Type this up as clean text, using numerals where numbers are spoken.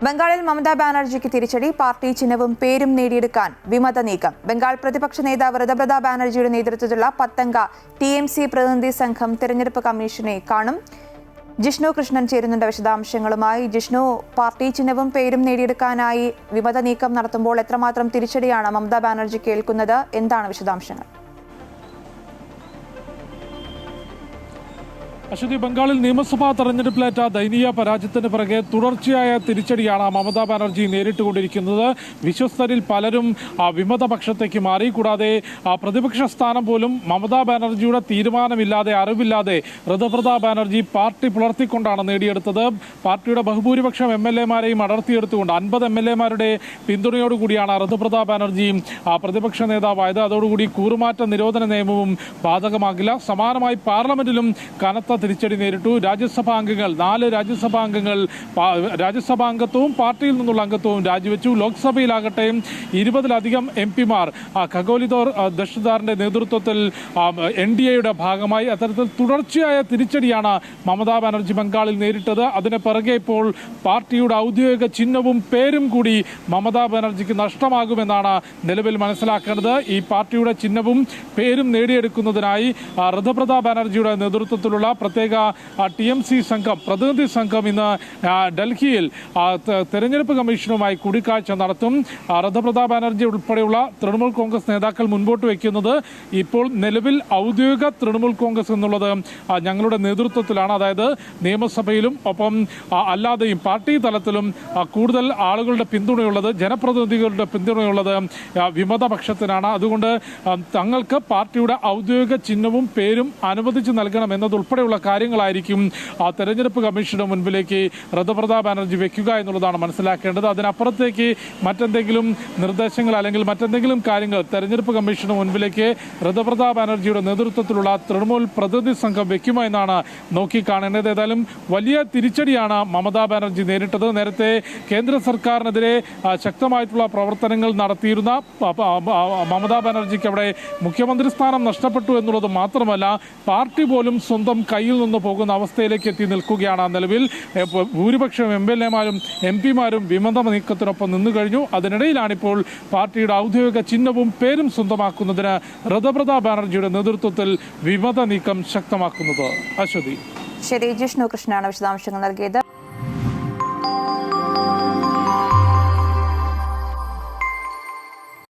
ബംഗാളിൽ മമതാ ബാനർജിക്ക് തിരിച്ചടി. പാർട്ടി ചിഹ്നവും പേരും നേടിയെടുക്കാൻ വിമത നീക്കം. ബംഗാൾ പ്രതിപക്ഷ നേതാവ് ഋതുപ്രത ബാനർജിയുടെ നേതൃത്വത്തിലുള്ള 10-അംഗ TMC പ്രതിനിധി സംഘം തെരഞ്ഞെടുപ്പ് കമ്മീഷനെ കാണും. ജിഷ്ണു കൃഷ്ണൻ ചേരുന്നുണ്ട് വിശദാംശങ്ങളുമായി. ജിഷ്ണു, പാർട്ടി ചിഹ്നവും പേരും നേടിയെടുക്കാനായി വിമത നീക്കം നടത്തുമ്പോൾ എത്രമാത്രം തിരിച്ചടിയാണ് മമതാ ബാനർജി കേൾക്കുന്നത്? എന്താണ് വിശദാംശങ്ങൾ? അശ്വതി, ബംഗാളിൽ നിയമസഭാ തെരഞ്ഞെടുപ്പിലേറ്റ ദയനീയ പരാജയത്തിന് പിറകെ തുടർച്ചയായ തിരിച്ചടിയാണ് മമതാ ബാനർജി നേരിട്ടുകൊണ്ടിരിക്കുന്നത്. വിശ്വസ്തരിൽ പലരും വിമത പക്ഷത്തേക്ക് മാറി. കൂടാതെ പ്രതിപക്ഷ സ്ഥാനം പോലും മമതാ ബാനർജിയുടെ തീരുമാനമില്ലാതെ, അറിവില്ലാതെ ഋതുപ്രത ബാനർജി പാർട്ടി പുലർത്തിക്കൊണ്ടാണ് നേടിയെടുത്തത്. പാർട്ടിയുടെ ബഹുഭൂരിപക്ഷം MLA-മാരെയും അടർത്തിയെടുത്തുകൊണ്ട് 50 MLA-മാരുടെ പിന്തുണയോടുകൂടിയാണ് ഋതുപ്രത ബാനർജി പ്രതിപക്ഷ നേതാവായത്. അതോടുകൂടി കൂറുമാറ്റ നിരോധന നിയമവും ബാധകമാകില്ല. സമാനമായി പാർലമെന്റിലും കനത്ത തിരിച്ചടി നേരിട്ടു. രാജ്യസഭാ അംഗങ്ങൾ 4 രാജ്യസഭാ അംഗങ്ങൾ രാജ്യസഭാ അംഗത്വവും പാർട്ടിയിൽ നിന്നുള്ള അംഗത്വവും രാജിവെച്ചു. ലോക്സഭയിലാകട്ടെ 20-ലധികം MP-മാർ ഖഗോലിദോർ ദഷ്താറിന്റെ നേതൃത്വത്തിൽ NDA-യുടെ ഭാഗമായി. അത്തരത്തിൽ തുടർച്ചയായ തിരിച്ചടിയാണ് മമതാ ബാനർജി ബംഗാളിൽ നേരിട്ടത്. അതിന് പിറകെ ഇപ്പോൾ പാർട്ടിയുടെ ഔദ്യോഗിക ചിഹ്നവും പേരും കൂടി മമതാ ബാനർജിക്ക് നഷ്ടമാകുമെന്നാണ് നിലവിൽ മനസ്സിലാക്കേണ്ടത്. ഈ പാർട്ടിയുടെ ചിഹ്നവും പേരും നേടിയെടുക്കുന്നതിനായി ഋതുപ്രത ബാനർജിയുടെ നേതൃത്വത്തിലുള്ള പ്രത്യേക TMC സംഘം, പ്രതിനിധി സംഘം ഇന്ന് ഡൽഹിയിൽ തെരഞ്ഞെടുപ്പ് കമ്മീഷനുമായി കൂടിക്കാഴ്ച നടത്തും. ഋതുപ്രത ബാനർജി ഉൾപ്പെടെയുള്ള തൃണമൂൽ കോൺഗ്രസ് നേതാക്കൾ മുൻപോട്ട് വയ്ക്കുന്നത് ഇപ്പോൾ നിലവിൽ ഔദ്യോഗിക തൃണമൂൽ കോൺഗ്രസ് എന്നുള്ളത് ഞങ്ങളുടെ നേതൃത്വത്തിലാണ്. അതായത് നിയമസഭയിലും ഒപ്പം അല്ലാതെയും പാർട്ടി തലത്തിലും കൂടുതൽ ആളുകളുടെ പിന്തുണയുള്ളത്, ജനപ്രതിനിധികളുടെ പിന്തുണയുള്ളത് വിമത പക്ഷത്തിനാണ്. അതുകൊണ്ട് തങ്ങൾക്ക് പാർട്ടിയുടെ ഔദ്യോഗിക ചിഹ്നവും പേരും അനുവദിച്ചു നൽകണം എന്നതുൾപ്പെടെയുള്ള കാര്യങ്ങളായിരിക്കും തെരഞ്ഞെടുപ്പ് കമ്മീഷന്റെ മുൻപിലേക്ക് ഋതുപ്രത ബാനർജി വെക്കുക എന്നുള്ളതാണ് മനസ്സിലാക്കേണ്ടത്. അതിനപ്പുറത്തേക്ക് മറ്റെന്തെങ്കിലും നിർദ്ദേശങ്ങൾ അല്ലെങ്കിൽ മറ്റെന്തെങ്കിലും കാര്യങ്ങൾ തെരഞ്ഞെടുപ്പ് കമ്മീഷന് മുൻപിലേക്ക് ഋതുപ്രത ബാനർജിയുടെ നേതൃത്വത്തിലുള്ള തൃണമൂൽ പ്രതിനിധി സംഘം വെക്കുമോ എന്നാണ് നോക്കിക്കാണേണ്ടത്. ഏതായാലും വലിയ തിരിച്ചടിയാണ് മമതാ ബാനർജി നേരിട്ടത്. നേരത്തെ കേന്ദ്ര സർക്കാരിനെതിരെ ശക്തമായിട്ടുള്ള പ്രവർത്തനങ്ങൾ നടത്തിയിരുന്ന മമതാ ബാനർജിക്ക് അവിടെ മുഖ്യമന്ത്രി സ്ഥാനം നഷ്ടപ്പെട്ടു എന്നുള്ളത് മാത്രമല്ല, പാർട്ടി പോലും സ്വന്തം കയ്യിൽ നിന്ന് പോകുന്ന അവസ്ഥയിലേക്ക് എത്തി നിൽക്കുകയാണ് നിലവിൽ. ഭൂരിപക്ഷം MLA-മാരും MP-മാരും വിമത നീക്കത്തിനൊപ്പം നിന്നു കഴിഞ്ഞു. അതിനിടയിലാണിപ്പോൾ പാർട്ടിയുടെ ഔദ്യോഗിക ചിഹ്നവും പേരും സ്വന്തമാക്കുന്നതിന് ഋതുപ്രത ബാനർജിയുടെ നേതൃത്വത്തിൽ വിമത നീക്കം ശക്തമാക്കുന്നത്. അശ്വതി. ശരി, ജിഷ്ണു കൃഷ്ണനാണ് വിശദാംശങ്ങൾ നൽകിയത്.